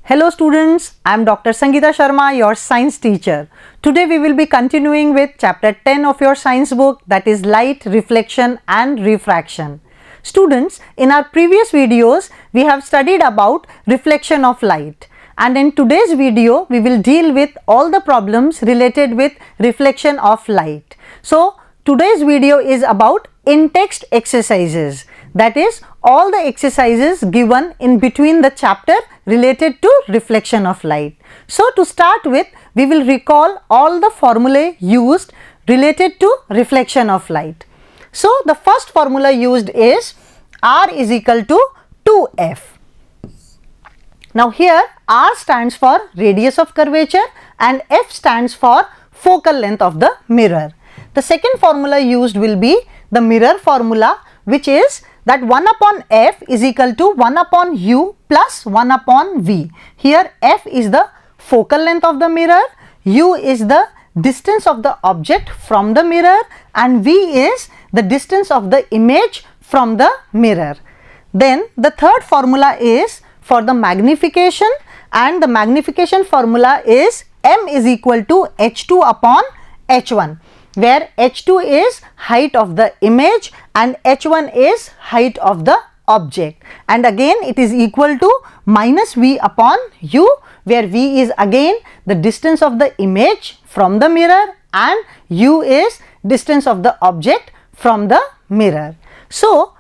Hello students, I am Dr. Sangeeta Sharma, your science teacher. Today we will be continuing with chapter 10 of your science book, that is light, reflection and refraction. Students, in our previous videos we have studied about reflection of light, and in today's video we will deal with all the problems related with reflection of light. So today's video is about in-text exercises, that is all the exercises given in between the chapter related to reflection of light. So to start with, we will recall all the formulae used related to reflection of light. So the first formula used is R is equal to 2F. Now here R stands for radius of curvature and F stands for focal length of the mirror. The second formula used will be the mirror formula, which is that 1 upon F is equal to 1 upon U plus 1 upon V. Here F is the focal length of the mirror, U is the distance of the object from the mirror and V is the distance of the image from the mirror. Then the third formula is for the magnification, and the magnification formula is M is equal to H2 upon H1, where H2 is height of the image and H1 is height of the object, and again it is equal to minus V upon U, where V is again the distance of the image from the mirror and U is distance of the object from the mirror. So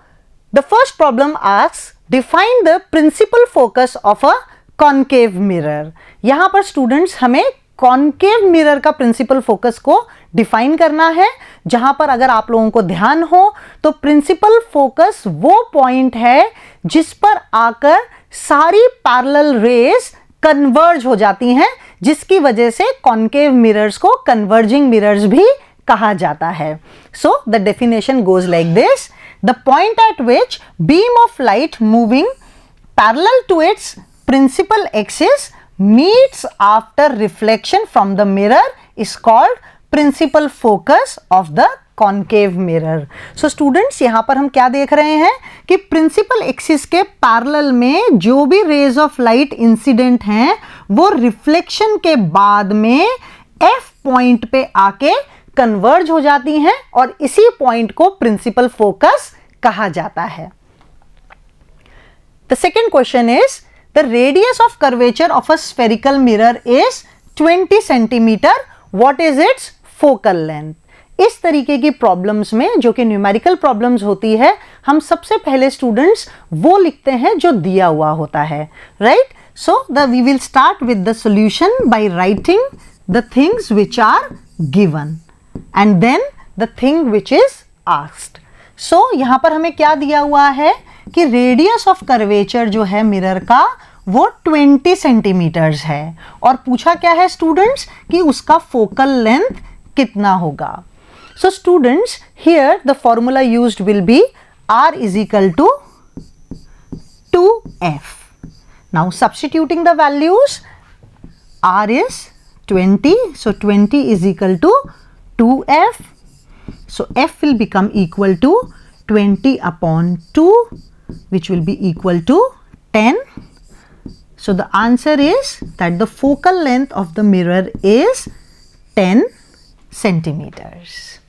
the first problem asks, define the principal focus of a concave mirror. यहाँ पर students हमें concave mirror का principal focus को define करना है, जहां पर अगर आप लोगों को ध्यान हो तो प्रिंसिपल फोकस वो पॉइंट है जिस पर आकर सारी पैरेलल रेज कन्वर्ज हो जाती हैं, जिसकी वजह से कॉन्केव मिरर्स को कन्वर्जिंग मिरर्स भी कहा जाता है. So the definition goes like this: the point at which beam of light moving parallel to its principal axis meets after reflection from the mirror is called principal focus of the concave mirror. So students, यहाँ पर हम क्या देख रहे हैं कि principal axis के parallel में जो भी rays of light incident हैं वो reflection के बाद में F point पे आके converge हो जाती हैं और इसी point को principal focus कहा जाता है. The second question is, the radius of curvature of a spherical mirror is 20 centimeter. What is its focal length? इस तरीके की प्रॉब्लम्स में, जो कि न्यूमेरिकल प्रॉब्लम्स होती है, हम सबसे पहले स्टूडेंट्स वो लिखते हैं जो दिया हुआ होता है, right? So we will start with the solution by writing the things which are given and then the thing which is asked. So यहाँ पर हमें क्या दिया हुआ है कि रेडियस ऑफ कर्वेचर जो है मिरर का वो 20 सेंटीमीटर्स है, और पूछा क्या है स्टूडेंट्स कि उसका फोकल लेंथ कितना होगा. So students, here the formula used will be R is equal to 2F. Now substituting the values, R is 20, so 20 is equal to 2F. So F will become equal to 20 upon 2, which will be equal to 10. So the answer is that the focal length of the mirror is 10 centimeters.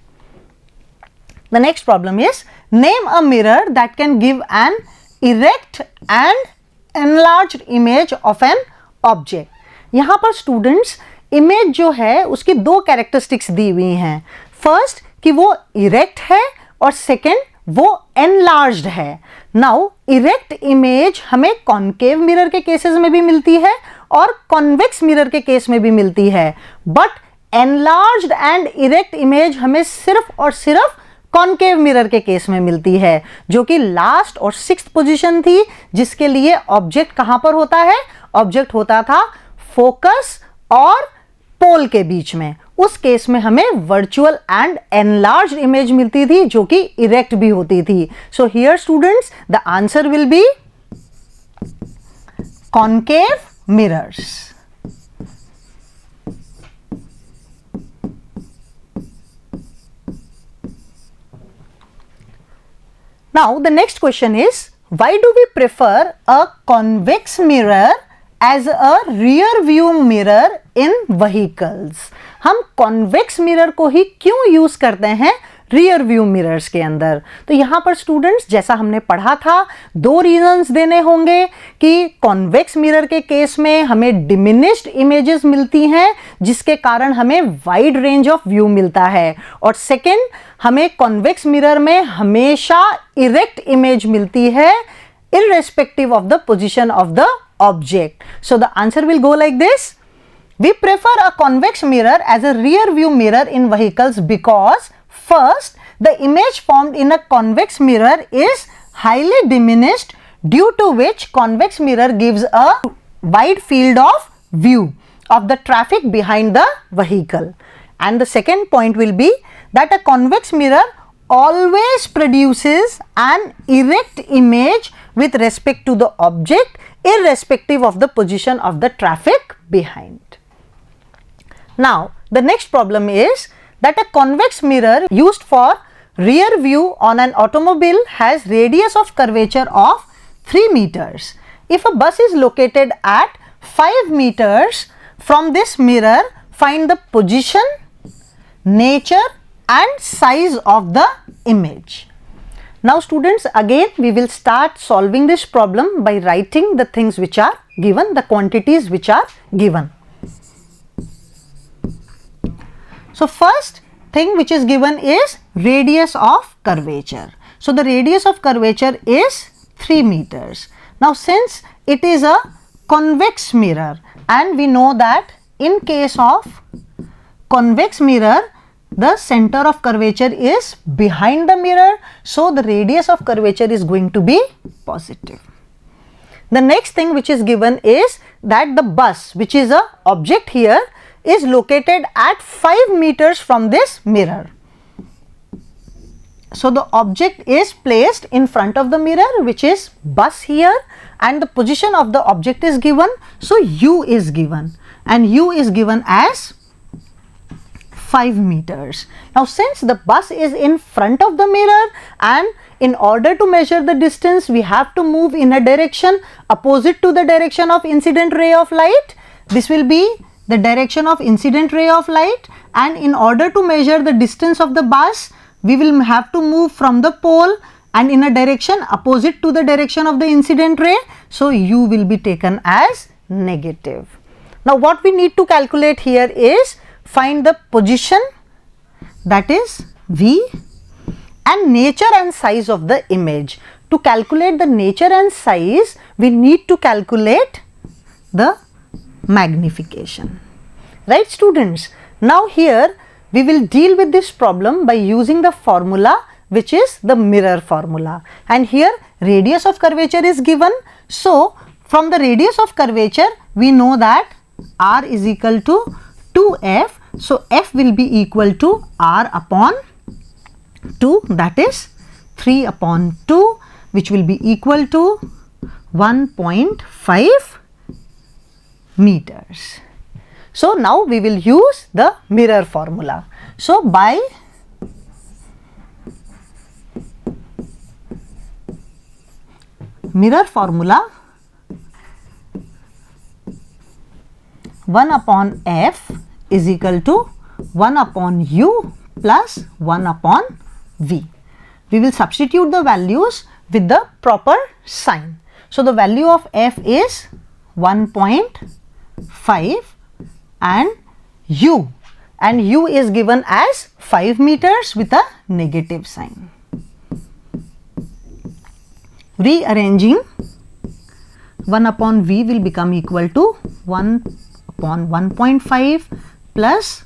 The next problem is, name a mirror that can give an erect and enlarged image of an object. यहाँ पर students image जो है उसकी दो characteristics दी हुई हैं. First कि वो इरेक्ट है और सेकेंड वो एनलार्ज्ड है. नाउ इरेक्ट इमेज हमें कॉन्केव मिरर के केसेस में भी मिलती है और कॉन्वेक्स मिरर के केस में भी मिलती है, but enlarged and erect image हमें सिर्फ और सिर्फ कॉन्केव मिरर के केस में मिलती है, जो कि लास्ट और सिक्स्थ पोजीशन थी, जिसके लिए ऑब्जेक्ट कहां पर होता है? ऑब्जेक्ट होता था फोकस और पोल के बीच में. उस केस में हमें वर्चुअल एंड एनलार्ज्ड इमेज मिलती थी, जो कि इरेक्ट भी होती थी. So here students, the answer will be concave mirrors. Now the next question is, why do we prefer a convex mirror as a rear view mirror in vehicles. हम convex mirror को ही क्यों use करते हैं rear view mirrors के अंदर? तो यहाँ पर स्टूडेंट्स, जैसा हमने पढ़ा था, दो रीजंस देने होंगे कि कॉन्वेक्स मिरर के केस में हमें डिमिनिश्ड इमेजेस मिलती हैं जिसके कारण हमें वाइड रेंज ऑफ व्यू मिलता है, और सेकंड, हमें कॉन्वेक्स मिरर में हमेशा इरेक्ट इमेज मिलती है irrespective of the position of the object. So the answer will go like this. We prefer a convex mirror as a rear view mirror in vehicles because first, the image formed in a convex mirror is highly diminished, due to which convex mirror gives a wide field of view of the traffic behind the vehicle. And the second point will be that a convex mirror always produces an erect image with respect to the object, irrespective of the position of the traffic behind. Now, the next problem is that a convex mirror used for rear view on an automobile has radius of curvature of 3 meters. If a bus is located at 5 meters from this mirror, find the position, nature and size of the image. Now students, again we will start solving this problem by writing the things which are given, the quantities which are given. So first thing which is given is radius of curvature. So the radius of curvature is 3 meters. Now since it is a convex mirror and we know that in case of convex mirror, the center of curvature is behind the mirror, so the radius of curvature is going to be positive. The next thing which is given is that the bus, which is a object here, is located at 5 meters from this mirror. So the object is placed in front of the mirror, which is bus here, and the position of the object is given, so u is given, and u is given as 5 meters. Now since the bus is in front of the mirror and in order to measure the distance we have to move in a direction opposite to the direction of incident ray of light, this will be the direction of incident ray of light, and in order to measure the distance of the bus we will have to move from the pole and in a direction opposite to the direction of the incident ray, so u will be taken as negative. Now what we need to calculate here is find the position, that is V, and nature and size of the image. To calculate the nature and size, we need to calculate the magnification. Right students? Now here we will deal with this problem by using the formula which is the mirror formula, and here radius of curvature is given. So from the radius of curvature we know that R is equal to 2f, so f will be equal to r upon 2, that is 3 upon 2, which will be equal to 1.5 meters. So now we will use the mirror formula. So by mirror formula, 1 upon f is equal to 1 upon u plus 1 upon v. We will substitute the values with the proper sign. So the value of f is 1.5 and u is given as 5 meters with a negative sign. Rearranging, 1 upon v will become equal to 1 upon 1.5 plus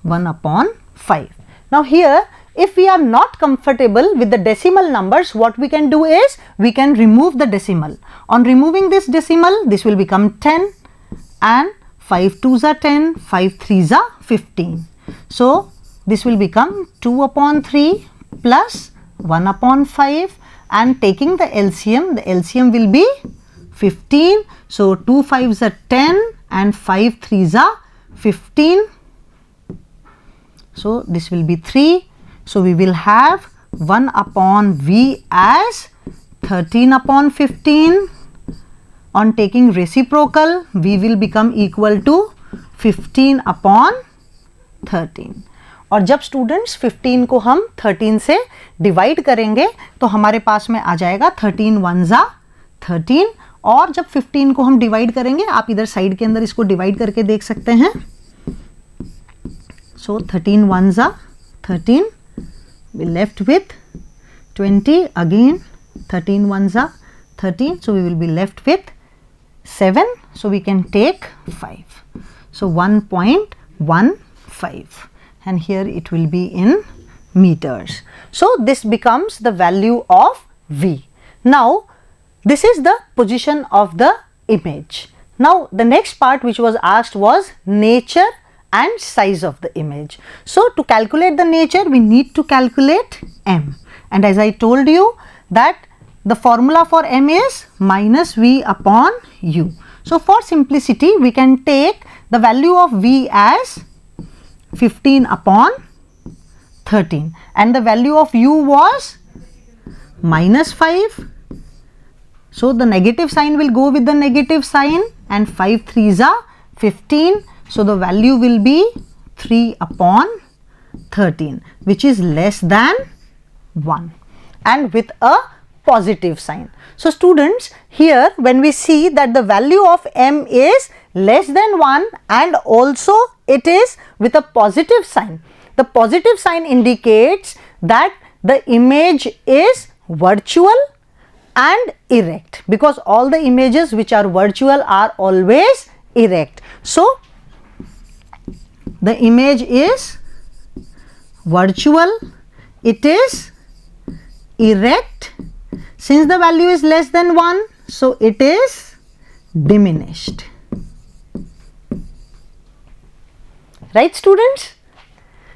1 upon 5. Now here if we are not comfortable with the decimal numbers, what we can do is we can remove the decimal. On removing this decimal, this will become 10 and 5 2s are 10, 5 3s are 15. So this will become 2 upon 3 plus 1 upon 5, and taking the LCM will be 15. So 2 5s are 10 and 5 3s are 15. So this will be 3. So we will have 1 upon v as 13 upon 15 On taking reciprocal, we will become equal to 15/13. और जब students 15 को हम 13 से divide करेंगे तो हमारे पास में आ जाएगा 13 1 ज़ा 13, और जब 15 को हम डिवाइड करेंगे, आप इधर साइड के अंदर इसको डिवाइड करके देख सकते हैं. सो 13 1 ज़ा 13, we left with 20, again 13 1 ज़ा 13, so we will be left with 7, so we can take 5. So 1.15, and here it will be in meters. So this becomes the value of V. Now this is the position of the image. Now the next part which was asked was nature and size of the image. So to calculate the nature, we need to calculate M, and as I told you that the formula for M is minus V upon U. So for simplicity, we can take the value of V as 15/13, and the value of U was -5. So the negative sign will go with the negative sign, and 5 3s are 15. So the value will be 3/13, which is less than 1, and with a positive sign. So students, here when we see that the value of M is less than 1 and also it is with a positive sign, the positive sign indicates that the image is virtual and erect, because all the images which are virtual are always erect. So the image is virtual, it is erect. Since the value is less than 1, so it is diminished. Right students?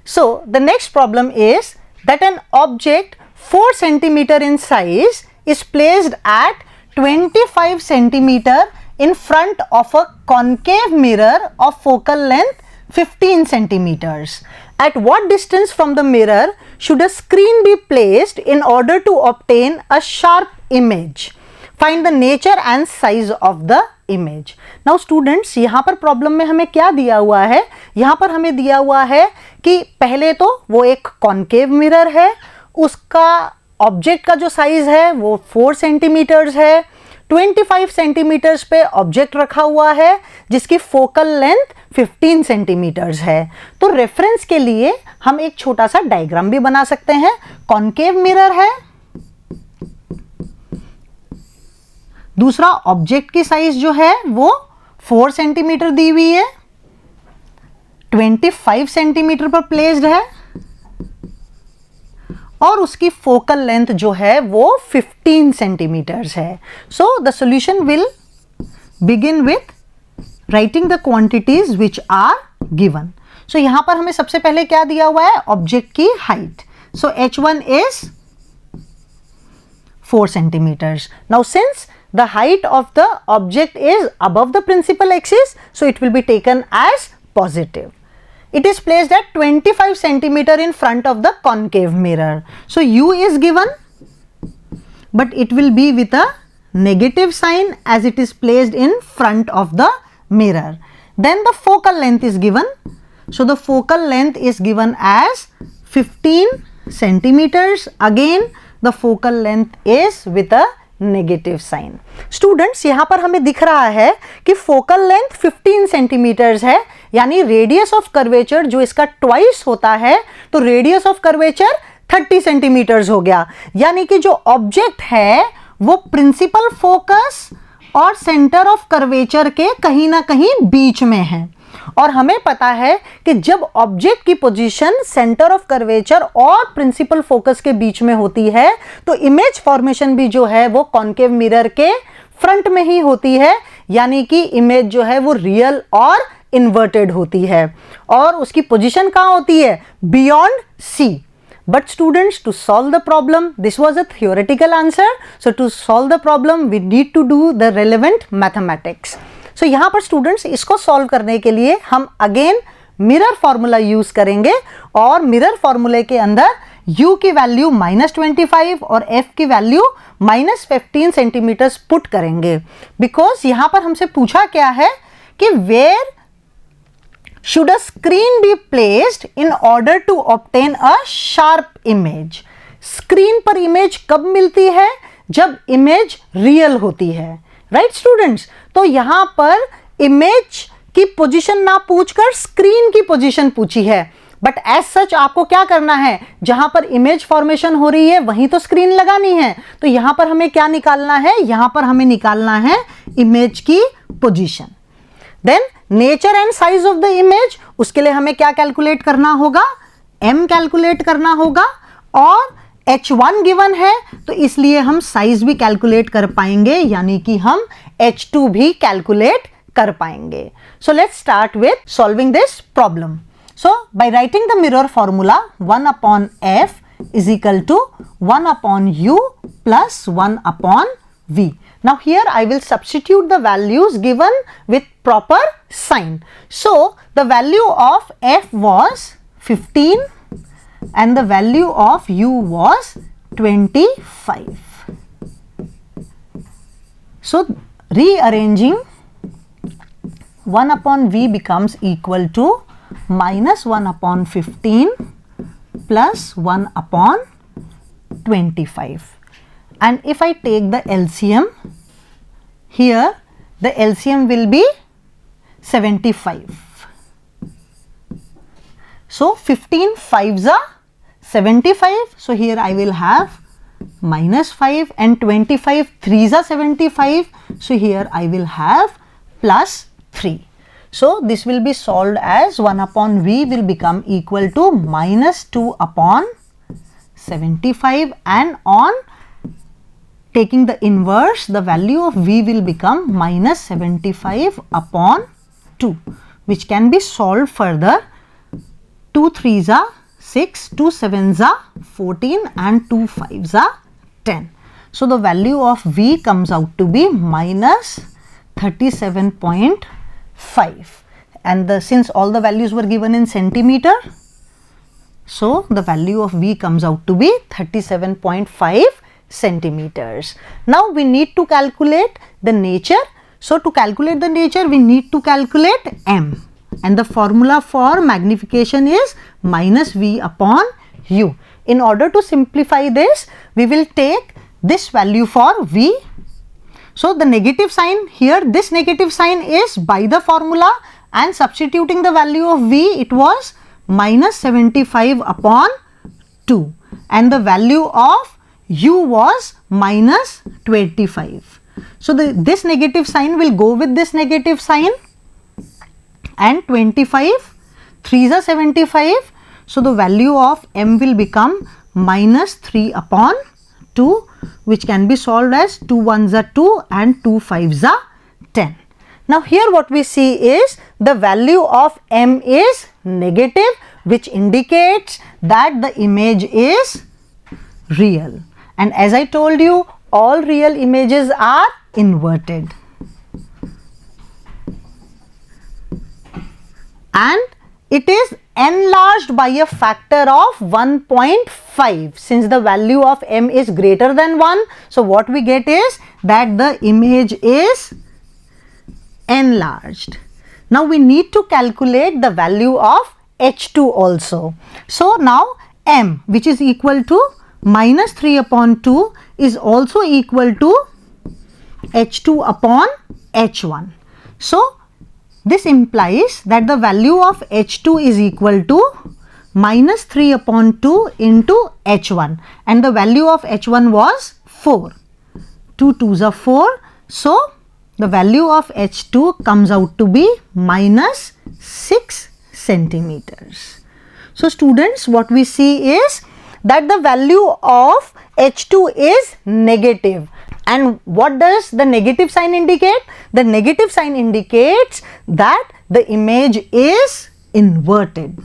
So the next problem is that an object 4 cm in size is placed at 25 cm in front of a concave mirror of focal length 15 centimeters. At what distance from the mirror should a screen be placed in order to obtain a sharp image? Find the nature and size of the image. Now students, यहाँ पर problem में हमें क्या दिया हुआ है? यहाँ पर हमें दिया हुआ है कि पहले तो वो एक कॉन्केव मिरर है, उसका ऑब्जेक्ट का जो साइज है वो 4 सेंटीमीटर्स है, 25 सेंटीमीटर्स पे ऑब्जेक्ट रखा हुआ है जिसकी फोकल लेंथ 15 सेंटीमीटर्स है. तो रेफरेंस के लिए हम एक छोटा सा डायग्राम भी बना सकते हैं. कॉन्केव मिरर है, दूसरा ऑब्जेक्ट की साइज जो है वो 4 सेंटीमीटर दी हुई है, 25 सेंटीमीटर पर प्लेस्ड है, और उसकी फोकल लेंथ जो है वो 15 सेंटीमीटर्स है. So the solution will begin with writing the quantities which are given. So यहां पर हमें सबसे पहले क्या दिया हुआ है? ऑब्जेक्ट की height. So h1 is 4 centimeters. Now since the height of the object is above the principal axis, so it will be taken as positive. It is placed at 25 centimeter in front of the concave mirror. So U is given, but it will be with a negative sign as it is placed in front of the mirror. Then the focal length is given. So the focal length is given as 15 centimeters. Again the focal length is with a negative sign. Students, यहाँ पर हमें दिख रहा है कि focal length 15 centimetres है, यानी radius of curvature जो इसका ट्वाइस होता है, तो रेडियस ऑफ कर्वेचर 30 सेंटीमीटर्स हो गया. यानी कि जो ऑब्जेक्ट है वो प्रिंसिपल फोकस और सेंटर ऑफ कर्वेचर के कहीं ना कहीं बीच में है. और हमें पता है कि जब ऑब्जेक्ट की पोजीशन सेंटर ऑफ कर्वेचर और प्रिंसिपल फोकस के बीच में होती है तो इमेज फॉर्मेशन भी जो है वो कॉन्केव मिरर के फ्रंट में ही होती है, यानी कि इमेज जो है वो रियल और इन्वर्टेड होती है और उसकी पोजीशन कहाँ होती है? Beyond C. But students, to solve the problem, this was a theoretical answer. So to solve the problem, we need to do the relevant mathematics. So यहाँ पर students इसको solve करने के लिए हम again मिरर फॉर्मूला यूज करेंगे और mirror फॉर्मूले के अंदर u की वैल्यू -25 और f की वैल्यू -15 सेंटीमीटर्स पुट करेंगे, बिकॉज यहां पर हमसे पूछा क्या है कि where should a screen be placed in order to obtain a sharp image? Screen पर इमेज कब मिलती है? जब इमेज रियल होती है, राइट स्टूडेंट्स? तो यहां पर इमेज की पोजीशन ना पूछकर स्क्रीन की पोजीशन पूछी है, बट एज सच आपको क्या करना है, जहां पर इमेज फॉर्मेशन हो रही है वहीं तो स्क्रीन लगानी है। तो यहां पर हमें क्या निकालना है? यहां पर हमें निकालना है इमेज की position. Then nature and size of the image, उसके लिए हमें क्या कैलकुलेट करना होगा? m कैलकुलेट करना होगा, और h1 गिवन है तो इसलिए हम साइज भी कैलकुलेट कर पाएंगे, यानी कि हम h2 भी कैलकुलेट कर पाएंगे। So let's start with solving this problem. So bye writing the mirror formula 1 upon f is equal to 1 upon u plus 1 upon v. Now here I will substitute the values given with proper sign. So the value of f was 15 and the value of u was 25. So rearranging 1 upon v becomes equal to minus 1 upon 15 plus 1 upon 25. And if I take the LCM, here the LCM will be 75. So 15 5s are 75. So here I will have minus 5, and 25 3s are 75. So here I will have plus 3. So this will be solved as 1 upon v will become equal to minus 2 upon 75, and on taking the inverse, the value of v will become minus 75 upon 2, which can be solved further. 2 3s are 6, 2 7s are 14, and 2 5s are 10. So the value of v comes out to be minus 37.5, and since all the values were given in centimeter, so the value of v comes out to be 37.5 centimeters. Now we need to calculate the nature. So to calculate the nature we need to calculate m, and the formula for magnification is minus v upon u. In order to simplify this, we will take this value for v. So the negative sign here, this negative sign is by the formula, and substituting the value of v, it was minus 75 upon 2, and the value of u was minus 25. So this negative sign will go with this negative sign, and 25 3s are 75. So the value of m will become minus 3 upon 2, which can be solved as 2 1s are 2 and 2 5s are 10. Now here what we see is the value of m is negative, which indicates that the image is real. And as I told you, all real images are inverted. And it is enlarged by a factor of 1.5, since the value of m is greater than 1. So what we get is that the image is enlarged. Now we need to calculate the value of h2 also. So now m, which is equal to minus 3 upon 2, is also equal to h2 upon h1. So this implies that the value of h2 is equal to minus 3 upon 2 into h1, and the value of h1 was 4. 2 2s are 4. So the value of h2 comes out to be minus 6 centimeters. So students, what we see is that the value of h2 is negative. And what does the negative sign indicate? The negative sign indicates that the image is inverted.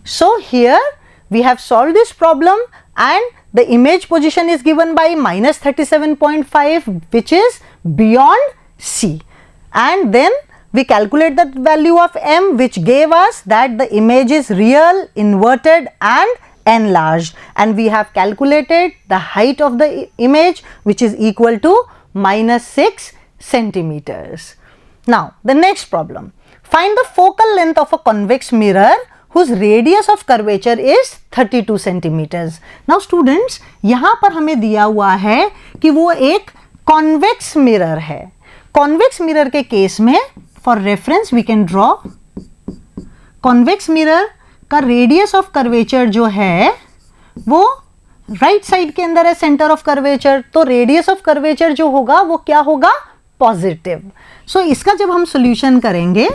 So here we have solved this problem, and the image position is given by minus 37.5, which is beyond C. And then we calculate the value of m, which gave us that the image is real, inverted and enlarged, and we have calculated the height of the image, which is equal to -6 centimeters. Now the next problem, find the focal length of a convex mirror whose radius of curvature is 32 centimeters. Now students, यहाँ पर हमें दिया हुआ है कि वो एक convex mirror है. Convex mirror के केस में for reference we can draw convex mirror का रेडियस ऑफ कर्वेचर जो है वो राइट साइड के अंदर है, सेंटर ऑफ कर्वेचर. तो रेडियस ऑफ कर्वेचर जो होगा वो क्या होगा? पॉजिटिव. सो इसका जब हम सॉल्यूशन करेंगे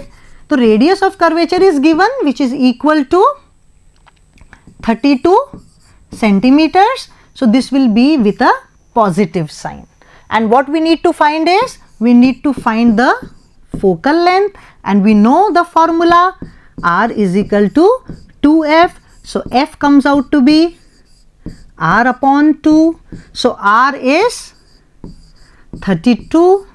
तो radius of curvature is given which is equal to 32 centimeters. So this will be with a positive sign. And what we need to find is, we need to find the focal length, and we know the formula r is equal to 2f. So f comes out to be r upon 2. So r is 32.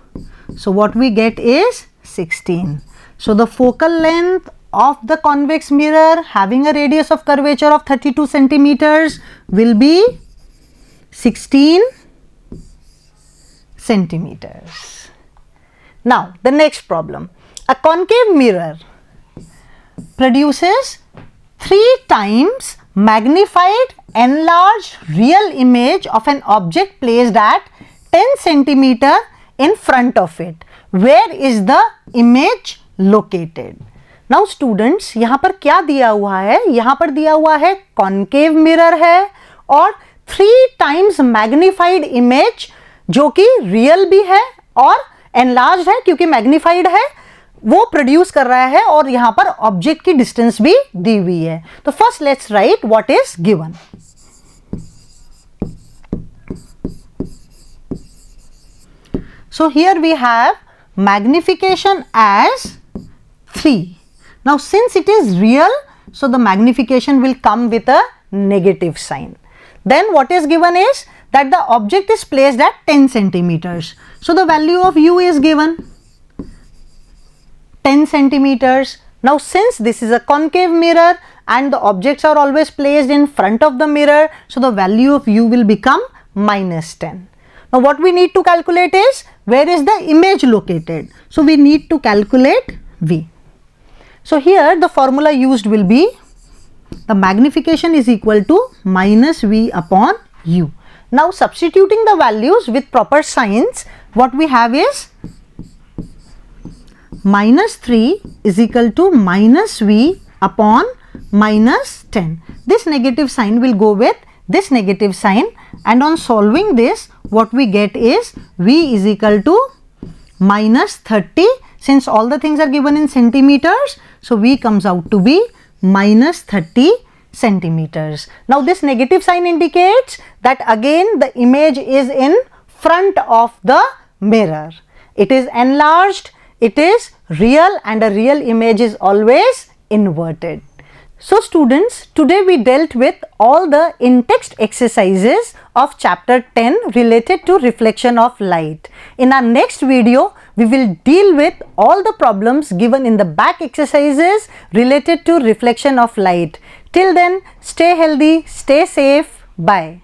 So what we get is 16. So the focal length of the convex mirror having a radius of curvature of 32 centimeters will be 16 centimeters. Now the next problem, a concave mirror produces 3 times magnified enlarged real image of an object placed at 10 centimeter in front of it. Where is the image located? Now students, यहाँ पर क्या दिया हुआ है? यहाँ पर दिया हुआ है concave mirror है और 3 times magnified image जो कि real भी है और enlarged है, क्योंकि magnified है वो प्रोड्यूस कर रहा है, और यहाँ पर ऑब्जेक्ट की डिस्टेंस भी दी हुई है. तो first let's write what is given. So here we have magnification as 3. Now since it is real, so the magnification will come with a negative sign. Then what is given is that the object is placed at 10 centimeters. So the value of u is given 10 centimeters. Now since this is a concave mirror and the objects are always placed in front of the mirror, so the value of u will become -10. Now what we need to calculate is, where is the image located? So we need to calculate v. So here the formula used will be, the magnification is equal to -v upon u. Now substituting the values with proper signs, what we have is -3 is equal to -v upon -10. This negative sign will go with this negative sign, and on solving this what we get is v is equal to -30. Since all the things are given in centimeters, so v comes out to be -30 centimeters. Now this negative sign indicates that again the image is in front of the mirror. It is enlarged, it is real, and a real image is always inverted. So students, today we dealt with all the in-text exercises of chapter 10 related to reflection of light. In our next video, we will deal with all the problems given in the back exercises related to reflection of light. Till then, stay healthy, stay safe, bye.